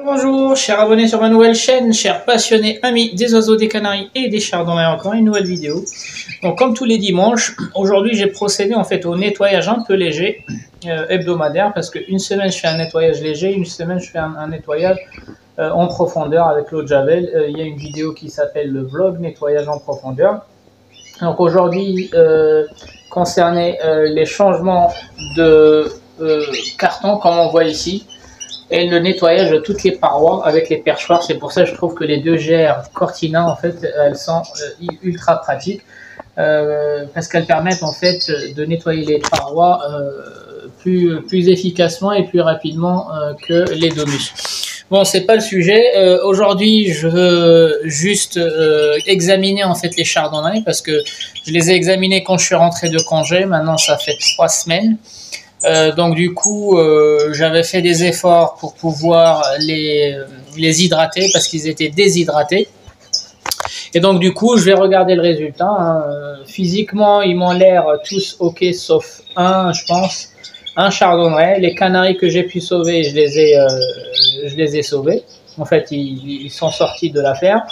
Bonjour, chers abonnés sur ma nouvelle chaîne, chers passionnés, amis des oiseaux, des canaris et des chardons, et encore une nouvelle vidéo. Donc comme tous les dimanches, aujourd'hui j'ai procédé en fait au nettoyage un peu léger, hebdomadaire, parce qu'une semaine je fais un nettoyage léger, une semaine je fais un nettoyage en profondeur avec l'eau de Javel. Il y a une vidéo qui s'appelle le vlog nettoyage en profondeur. Donc aujourd'hui concernait les changements de carton comme on voit ici, et le nettoyage de toutes les parois avec les perchoirs. C'est pour ça que je trouve que les deux GR Cortina en fait elles sont ultra pratiques parce qu'elles permettent en fait de nettoyer les parois plus efficacement et plus rapidement que les Domus. Bon, c'est pas le sujet. Aujourd'hui, je veux juste examiner en fait les chardonnays parce que je les ai examinés quand je suis rentré de congé. Maintenant, ça fait 3 semaines. Donc du coup, j'avais fait des efforts pour pouvoir les hydrater parce qu'ils étaient déshydratés. Et donc du coup, je vais regarder le résultat. Physiquement, ils m'ont l'air tous ok, sauf un, je pense, un chardonnay. Les canaris que j'ai pu sauver, je les ai sauvés. En fait, ils sont sortis de l'affaire.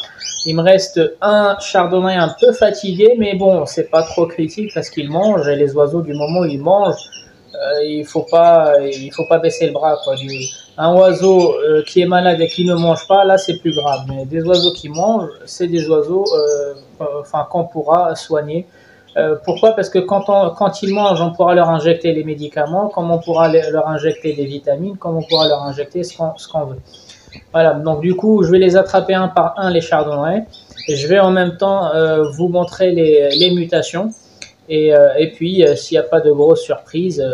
Il me reste un chardonnay un peu fatigué, mais bon, c'est pas trop critique parce qu'ils mangent. Et les oiseaux, du moment où ils mangent, il faut pas baisser le bras, quoi. Un oiseau qui est malade et qui ne mange pas, là c'est plus grave. Mais des oiseaux qui mangent, c'est des oiseaux qu'on pourra soigner. Pourquoi? Parce que quand ils mangent, on pourra leur injecter les médicaments, comme on pourra leur injecter des vitamines, comme on pourra leur injecter ce qu'on veut. Voilà, donc du coup, je vais les attraper un par un, les chardonnays, et je vais en même temps vous montrer les mutations. Et puis, s'il n'y a pas de grosses surprises,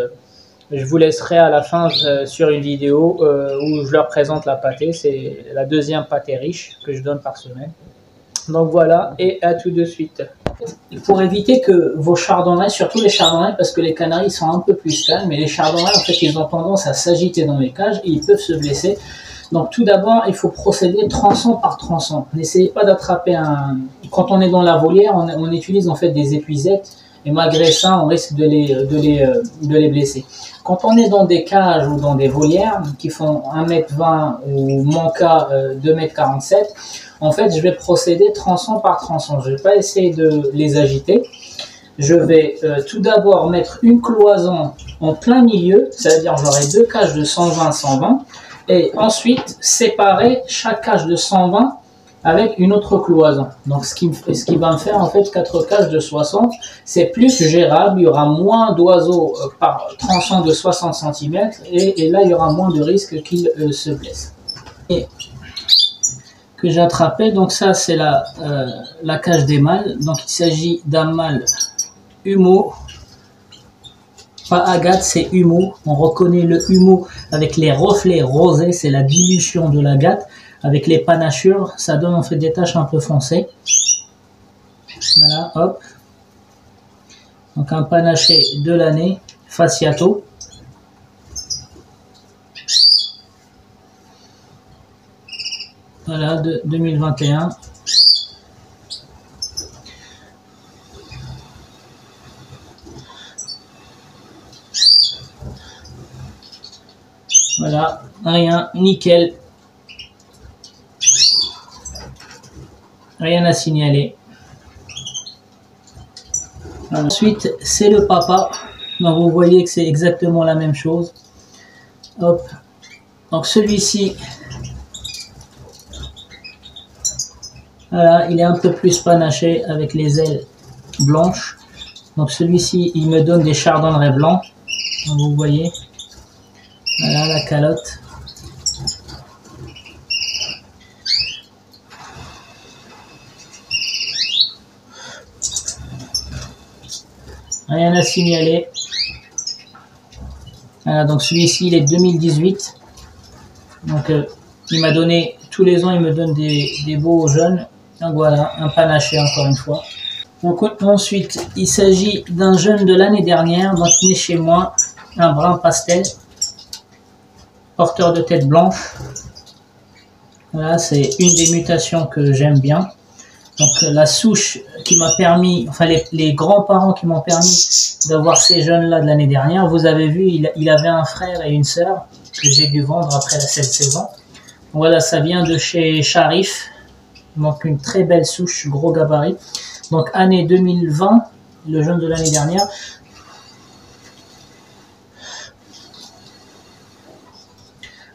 je vous laisserai à la fin sur une vidéo où je leur présente la pâtée. C'est la deuxième pâtée riche que je donne par semaine. Donc voilà, et à tout de suite. Pour éviter que vos chardonnays, surtout les chardonnays, parce que les canaris sont un peu plus calmes, mais les chardonnays, en fait, ils ont tendance à s'agiter dans les cages et ils peuvent se blesser. Donc tout d'abord, il faut procéder trançon par trançon. N'essayez pas d'attraper un... Quand on est dans la volière, on utilise en fait des épuisettes. Et malgré ça, on risque de les blesser. Quand on est dans des cages ou dans des volières qui font 1m20 ou mon cas 2m47, en fait, je vais procéder trançon par trançon. Je ne vais pas essayer de les agiter. Je vais tout d'abord mettre une cloison en plein milieu, c'est-à-dire j'aurai deux cages de 120-120, et ensuite séparer chaque cage de 120 avec une autre cloison. Donc ce qui va me faire en fait 4 cages de 60, c'est plus gérable, il y aura moins d'oiseaux par tranchant de 60 cm et là il y aura moins de risques qu'ils se blessent. Et que j'ai attrapé, donc ça c'est la cage des mâles, donc il s'agit d'un mâle humeau, pas agate, c'est humeau. On reconnaît le humeau avec les reflets rosés, c'est la dilution de l'agate. Avec les panachures, ça donne en fait des taches un peu foncées. Voilà, hop. Donc un panaché de l'année, Fasciato. Voilà, de 2021. Voilà, rien, nickel. Rien à signaler. Ensuite, c'est le papa. Donc vous voyez que c'est exactement la même chose. Hop. Donc celui-ci, voilà, il est un peu plus panaché avec les ailes blanches. Donc celui-ci, il me donne des chardonnays blancs. Donc vous voyez. Voilà la calotte. Rien à signaler. Voilà, donc celui-ci, il est 2018. Donc, il m'a donné, tous les ans, il me donne des beaux jeunes. Donc voilà, un panaché encore une fois. Donc ensuite, il s'agit d'un jeune de l'année dernière, donc né chez moi, un brun pastel, porteur de tête blanche. Voilà, c'est une des mutations que j'aime bien. Donc la souche qui m'a permis, enfin les grands-parents qui m'ont permis d'avoir ces jeunes-là de l'année dernière, vous avez vu, il avait un frère et une sœur que j'ai dû vendre après cette saison. Voilà, ça vient de chez Sharif. Donc une très belle souche, gros gabarit. Donc année 2020, le jaune de l'année dernière.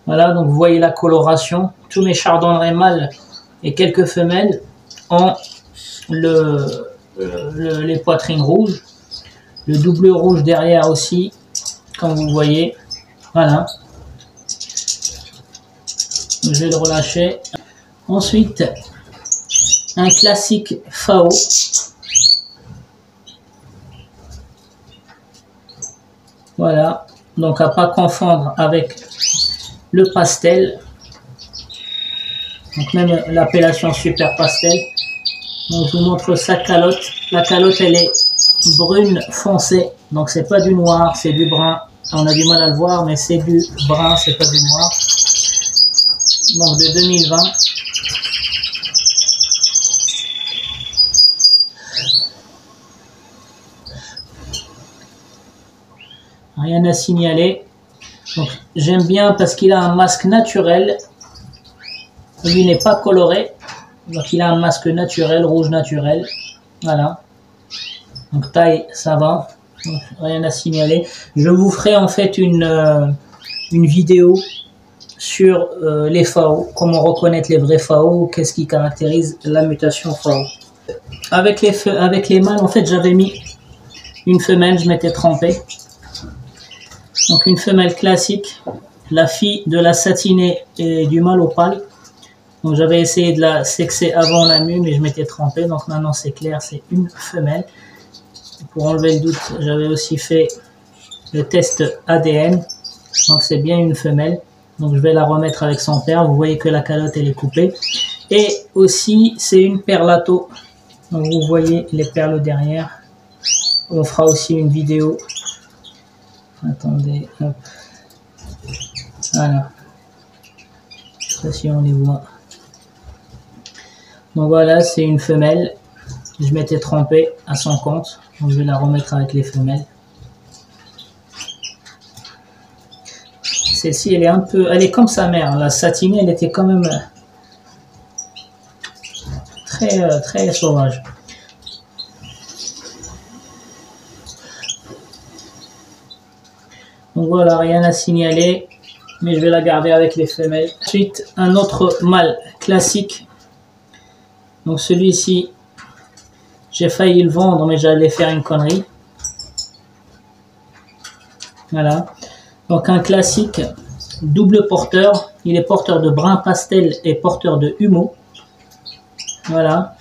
Voilà, donc vous voyez la coloration. Tous mes chardonnerets mâles et quelques femelles ont les poitrines rouges. Le double rouge derrière aussi, comme vous voyez. Voilà. Je vais le relâcher. Ensuite, un classique FAO. Voilà. Donc à pas confondre avec le pastel. Donc même l'appellation super pastel. Donc je vous montre sa calotte. La calotte elle est brune foncée. Donc c'est pas du noir, c'est du brun. On a du mal à le voir, mais c'est du brun, c'est pas du noir. Donc de 2020. Rien à signaler. Donc j'aime bien parce qu'il a un masque naturel. Lui n'est pas coloré. Donc il a un masque naturel, rouge naturel. Voilà. Donc taille, ça va. Donc, rien à signaler. Je vous ferai en fait une vidéo sur les FAO. Comment reconnaître les vrais FAO. Qu'est-ce qui caractérise la mutation FAO. Avec les mâles, en fait, j'avais mis une femelle. Je m'étais trompé. Donc une femelle classique. La fille de la satinée et du mâle opale. Donc j'avais essayé de la sexer avant la mue, mais je m'étais trompé. Donc maintenant c'est clair, c'est une femelle. Pour enlever le doute, j'avais aussi fait le test ADN. Donc c'est bien une femelle. Donc je vais la remettre avec son père. Vous voyez que la calotte elle est coupée. Et aussi c'est une perlato. Donc vous voyez les perles derrière. On fera aussi une vidéo. Attendez, hop. Voilà. Je sais pas si on les voit. Donc voilà, c'est une femelle. Je m'étais trompé à son compte. Donc je vais la remettre avec les femelles. Celle-ci, elle est un peu... Elle est comme sa mère. La satinée, elle était quand même très sauvage. Donc voilà, rien à signaler. Mais je vais la garder avec les femelles. Ensuite, un autre mâle classique. Donc celui-ci, j'ai failli le vendre, mais j'allais faire une connerie. Voilà. Donc un classique double porteur. Il est porteur de brun pastel et porteur de humeau. Voilà.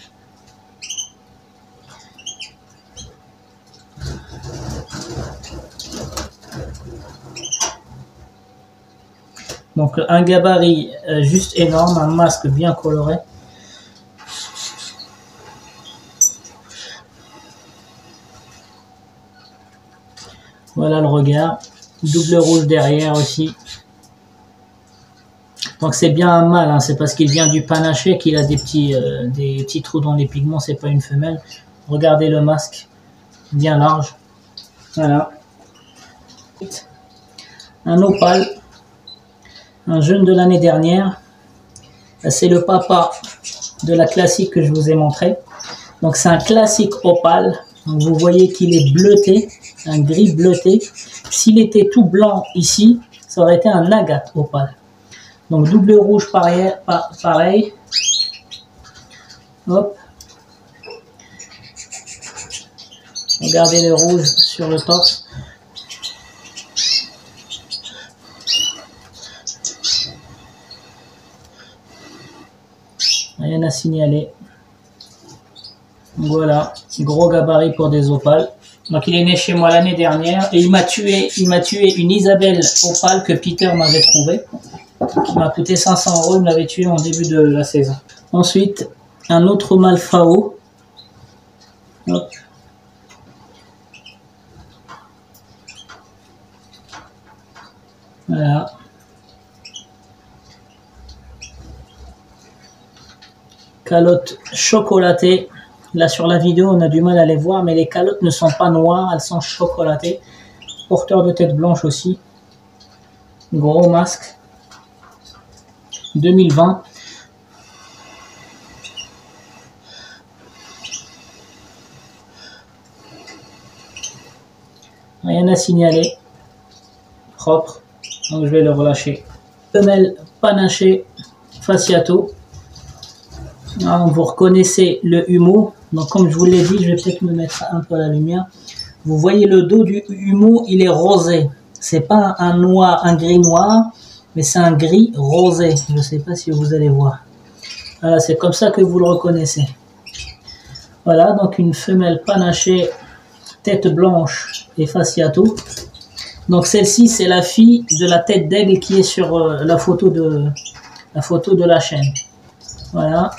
Donc un gabarit juste énorme, un masque bien coloré. Voilà le regard. Double rouge derrière aussi. Donc c'est bien un mâle, hein. C'est parce qu'il vient du panaché qu'il a des petits trous dans les pigments, c'est pas une femelle. Regardez le masque, bien large. Voilà. Un opale. Un jeune de l'année dernière. C'est le papa de la classique que je vous ai montré. Donc c'est un classique opale. Donc, vous voyez qu'il est bleuté, un gris bleuté. S'il était tout blanc ici, ça aurait été un agate opale. Donc double rouge pareil. Hop. Regardez le rouge sur le torse. Rien à signaler. Voilà, gros gabarit pour des opales. Donc il est né chez moi l'année dernière et il m'a tué une Isabelle opale que Peter m'avait trouvée, qui m'a coûté 500 €. Il me l'avait tué en début de la saison. Ensuite, un autre mâle FAO. Hop. Voilà. Calotte chocolatée. Là sur la vidéo on a du mal à les voir, mais les calottes ne sont pas noires, elles sont chocolatées. Porteur de tête blanche aussi. Gros masque. 2020. Rien à signaler. Propre. Donc je vais le relâcher. Femelle panaché fasciato. Alors, vous reconnaissez le humeau. Donc comme je vous l'ai dit, je vais peut-être me mettre un peu à la lumière. Vous voyez le dos du humeau, il est rosé. C'est pas un noir, un gris noir, mais c'est un gris rosé. Je ne sais pas si vous allez voir. Voilà, c'est comme ça que vous le reconnaissez. Voilà, donc une femelle panachée, tête blanche et fasciato. Donc celle-ci, c'est la fille de la tête d'aigle qui est sur la photo de la chaîne. Voilà,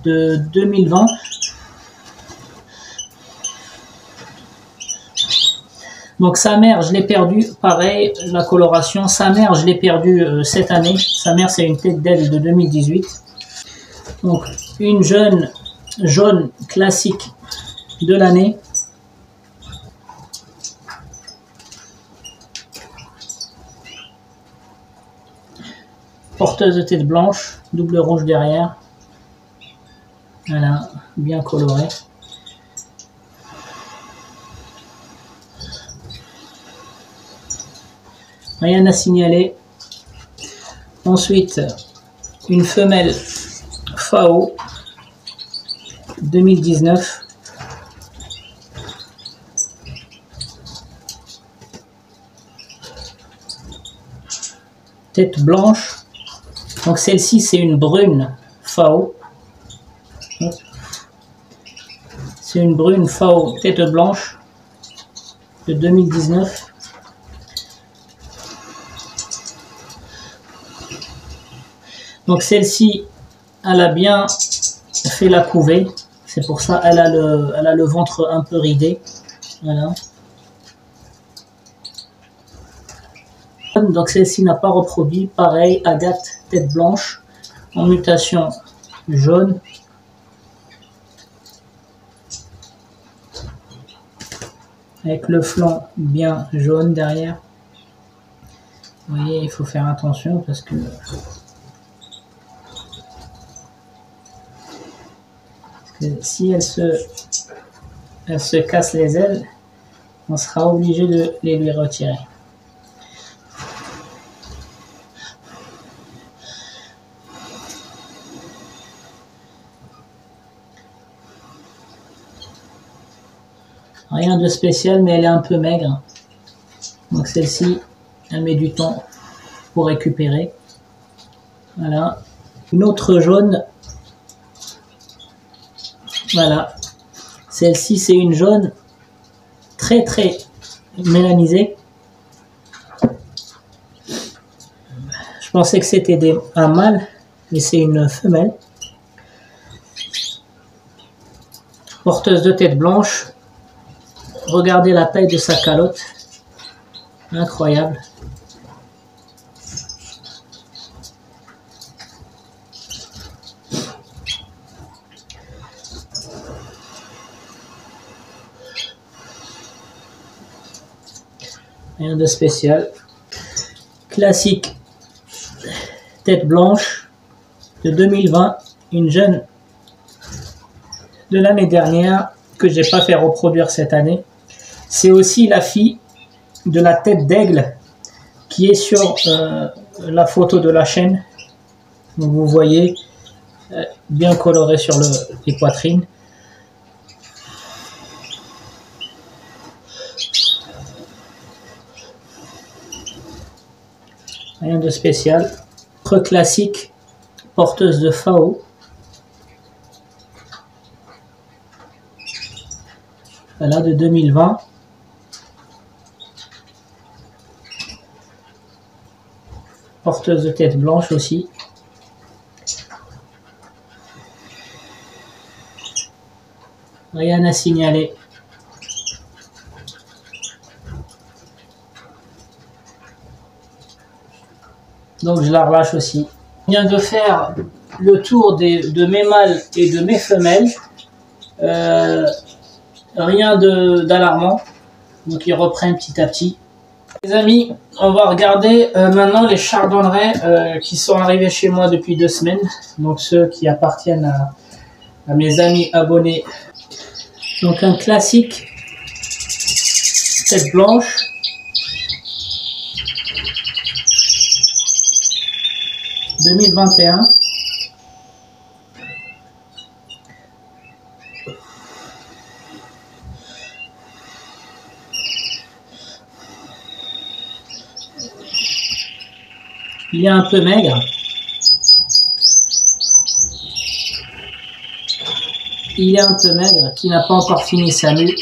de 2020. Donc sa mère, je l'ai perdue, pareil, la coloration. Sa mère, je l'ai perdue cette année. Sa mère, c'est une tête d'aigle de 2018. Donc une jeune jaune classique de l'année. Porteuse de tête blanche, double rouge derrière. Voilà, bien colorée. Rien à signaler. Ensuite, une femelle FAO 2019. Tête blanche. Donc celle-ci, c'est une brune FAO. C'est une brune FAO tête blanche de 2019. Donc celle-ci, elle a bien fait la couvée. C'est pour ça qu'elle a le ventre un peu ridé. Voilà. Donc celle-ci n'a pas reproduit. Pareil, agate, tête blanche, en mutation jaune. Avec le flanc bien jaune derrière. Vous voyez, il faut faire attention parce que si elle se casse les ailes, on sera obligé de les lui retirer. Rien de spécial, mais elle est un peu maigre. Donc celle-ci, elle met du temps pour récupérer. Voilà. Une autre jaune. Voilà. Celle-ci, c'est une jaune très mélanisée. Je pensais que c'était un mâle, mais c'est une femelle. Porteuse de tête blanche. Regardez la taille de sa calotte. Incroyable. Rien de spécial. Classique. Tête blanche de 2020. Une jeune de l'année dernière que j'ai pas fait reproduire cette année. C'est aussi la fille de la tête d'aigle qui est sur la photo de la chaîne. Donc vous voyez, bien coloré sur les poitrines. Rien de spécial. Autre classique, porteuse de FAO. Voilà, de 2020. Porteuse de tête blanche aussi. Rien à signaler. Donc je la relâche aussi. Je viens de faire le tour de mes mâles et de mes femelles. Rien d'alarmant. Donc ils reprennent petit à petit. Les amis, on va regarder maintenant les chardonnerets qui sont arrivés chez moi depuis 2 semaines. Donc ceux qui appartiennent à mes amis abonnés. Donc un classique, tête blanche. « 2021 ». Il est un peu maigre. Il est un peu maigre, qui n'a pas encore fini sa mue.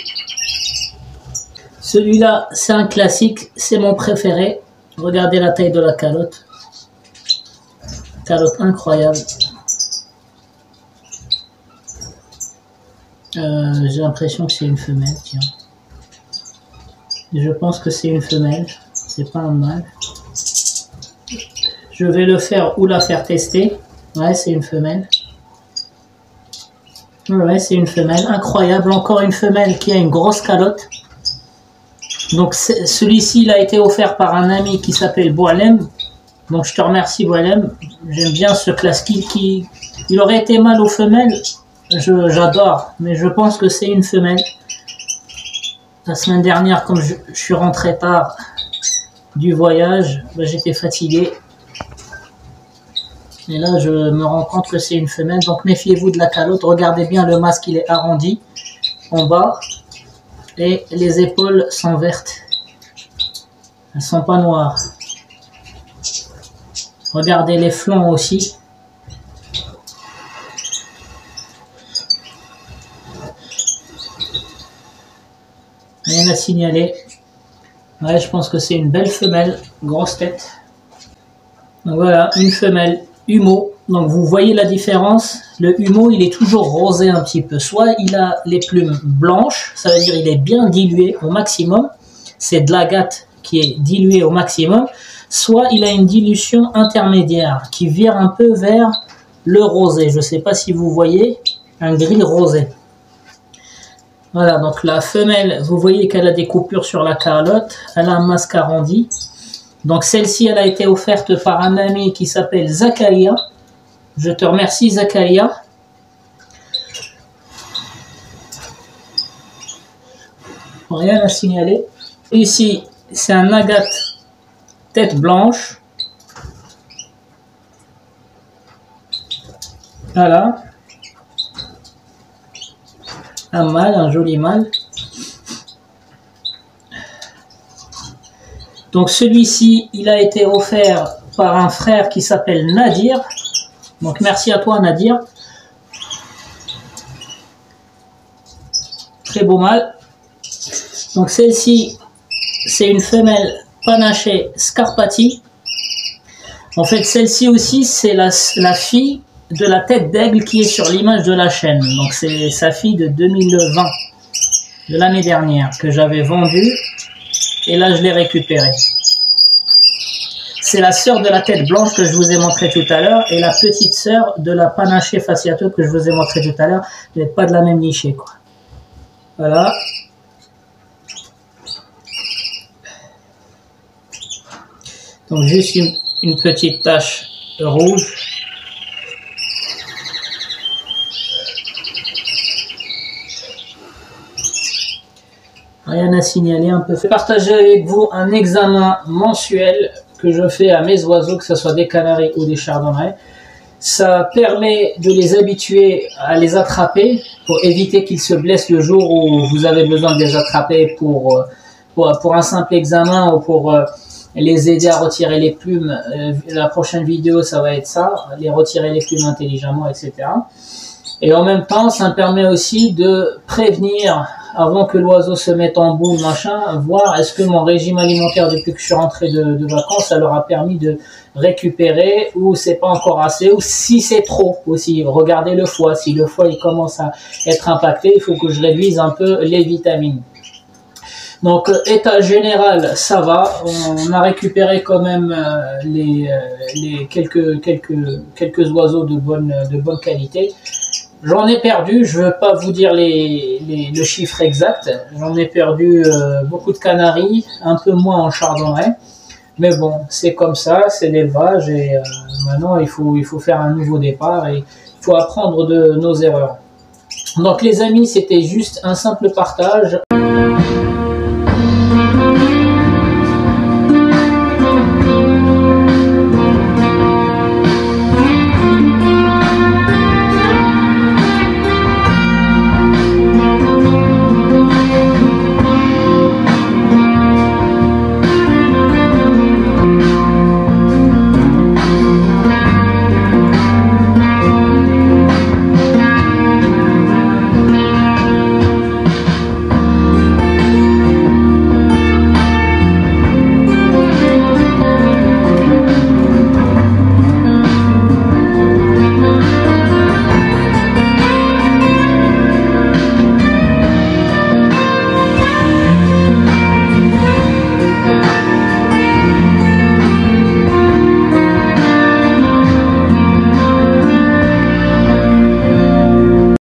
Celui-là, c'est un classique, c'est mon préféré. Regardez la taille de la calotte. Calotte incroyable. J'ai l'impression que c'est une femelle, tiens. Je pense que c'est une femelle, c'est pas un mâle. Je vais le faire ou la faire tester. Ouais, c'est une femelle. Ouais, c'est une femelle. Incroyable, encore une femelle qui a une grosse calotte. Donc celui-ci, il a été offert par un ami qui s'appelle Boalem. Donc je te remercie Boalem. J'aime bien ce classique qui... Il aurait été mâle aux femelles. J'adore, mais je pense que c'est une femelle. La semaine dernière, comme je suis rentré tard du voyage, ben, j'étais fatigué. Et là, je me rends compte que c'est une femelle. Donc, méfiez-vous de la calotte. Regardez bien, le masque, il est arrondi en bas. Et les épaules sont vertes. Elles ne sont pas noires. Regardez les flancs aussi. Rien à signaler. Ouais, je pense que c'est une belle femelle. Grosse tête. Donc voilà, une femelle. Humeau, donc vous voyez la différence, le humeau il est toujours rosé un petit peu, soit il a les plumes blanches, ça veut dire il est bien dilué au maximum, c'est de l'agate qui est dilué au maximum, soit il a une dilution intermédiaire qui vire un peu vers le rosé, je ne sais pas si vous voyez, un gris rosé. Voilà, donc la femelle, vous voyez qu'elle a des coupures sur la calotte, elle a un masque arrondi. Donc celle-ci, elle a été offerte par un ami qui s'appelle Zakaria. Je te remercie Zakaria. Rien à signaler. Ici, c'est un agate tête blanche. Voilà. Un mâle, un joli mâle. Donc celui-ci, il a été offert par un frère qui s'appelle Nadir. Donc merci à toi Nadir. Très beau mâle. Donc celle-ci, c'est une femelle panachée Scarpati. En fait, celle-ci aussi, c'est la fille de la tête d'aigle qui est sur l'image de la chaîne. Donc c'est sa fille de 2020, de l'année dernière, que j'avais vendue. Et là, je l'ai récupérée. C'est la sœur de la tête blanche que je vous ai montré tout à l'heure et la petite sœur de la panachée fasciato que je vous ai montré tout à l'heure. Vous n'êtes pas de la même nichée, quoi. Voilà. Donc, juste une petite tache rouge. Rien à signaler, un peu. Je vais partager avec vous un examen mensuel que je fais à mes oiseaux, que ce soit des canaris ou des chardonnerets. Ça permet de les habituer à les attraper pour éviter qu'ils se blessent le jour où vous avez besoin de les attraper pour un simple examen ou pour les aider à retirer les plumes. La prochaine vidéo, ça va être ça, les retirer les plumes intelligemment, etc. Et en même temps, ça me permet aussi de prévenir, avant que l'oiseau se mette en boule, machin, voir est-ce que mon régime alimentaire depuis que je suis rentré de vacances, ça leur a permis de récupérer, ou c'est pas encore assez, ou si c'est trop aussi. Regardez le foie, si le foie il commence à être impacté, il faut que je réduise un peu les vitamines. Donc état général, ça va. On a récupéré quand même quelques oiseaux de bonne qualité. J'en ai perdu, je ne veux pas vous dire le chiffre exact. J'en ai perdu beaucoup de canaris, un peu moins en chardonnay. Mais bon, c'est comme ça, c'est l'élevage et maintenant il faut faire un nouveau départ et il faut apprendre de nos erreurs. Donc les amis, c'était juste un simple partage.